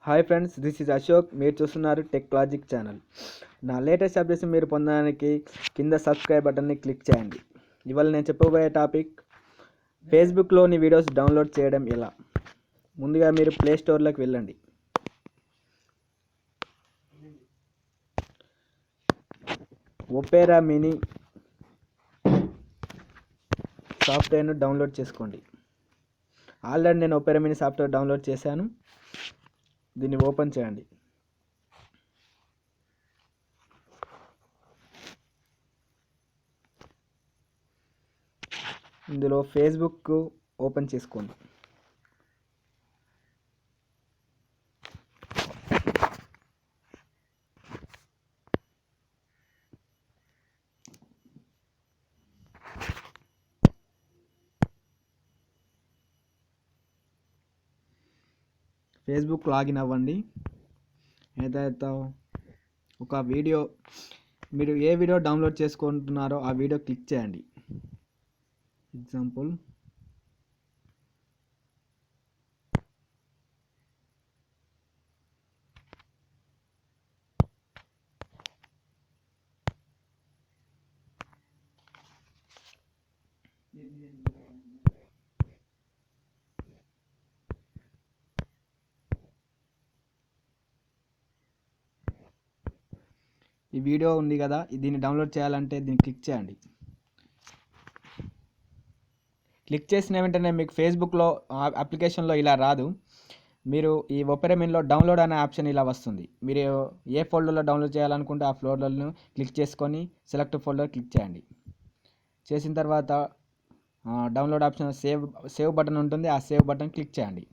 Hi friends, this is Ashok. మీరు చూస్తున్నారు TechLogic channel. నా లేటెస్ట్ అప్డేట్స్ మీరు పొందడానికి కింద సబ్స్క్రైబ్ బటన్ని క్లిక్ చేయండి. ఇవాళ నేను చెప్పబోయే టాపిక్ ఫేస్బుక్లోని వీడియోస్ డౌన్లోడ్ చేయడం ఎలా. ముందుగా మీరు ప్లే స్టోర్లోకి వెళ్ళండి. ఒపేరా మినీ సాఫ్ట్వేర్ను డౌన్లోడ్ చేసుకోండి. ఆల్రెడీ నేను ఒపేరా మినీ సాఫ్ట్వేర్ డౌన్లోడ్ చేశాను. దీన్ని ఓపెన్ చేయండి. ఇందులో ఫేస్బుక్ ఓపెన్ చేసుకోండి. ఫేస్బుక్ లాగిన్ అవ్వండి. ఏదైతే ఒక వీడియో మీరు ఏ వీడియో డౌన్లోడ్ చేసుకుంటున్నారో ఆ వీడియో క్లిక్ చేయండి. ఎగ్జాంపుల్ ఈ వీడియో ఉంది కదా, దీన్ని డౌన్లోడ్ చేయాలంటే దీన్ని క్లిక్ చేయండి. క్లిక్ చేసిన వెంటనే మీకు ఫేస్బుక్లో అప్లికేషన్లో ఇలా రాదు. మీరు ఈ ఒపేరా మినీలో డౌన్లోడ్ అనే ఆప్షన్ ఇలా వస్తుంది. మీరు ఏ ఫోల్డర్లో డౌన్లోడ్ చేయాలనుకుంటే ఆ ఫోల్డర్ను క్లిక్ చేసుకొని సెలెక్ట్ ఫోల్డర్ క్లిక్ చేయండి. చేసిన తర్వాత డౌన్లోడ్ ఆప్షన్ సేవ్ బటన్ ఉంటుంది. ఆ సేవ్ బటన్ క్లిక్ చేయండి.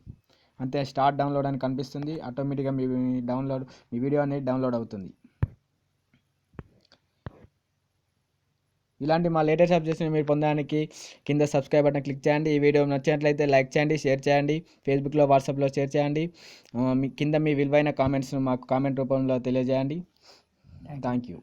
అంతే, స్టార్ట్ డౌన్లోడ్ అని కనిపిస్తుంది. ఆటోమేటిక్గా మీ వీడియో అనేది డౌన్లోడ్ అవుతుంది. ఇలాంటి మా లేటెస్ట్ అప్డేట్స్ని మీరు పొందడానికి కింద సబ్స్క్రైబ్ బటన్ క్లిక్ చేయండి. ఈ వీడియో నచ్చినట్లయితే లైక్ చేయండి, షేర్ చేయండి, ఫేస్బుక్లో వాట్సాప్లో షేర్ చేయండి. కింద మీ విలువైన కామెంట్స్ను మాకు కామెంట్ రూపంలో తెలియజేయండి. Thank you.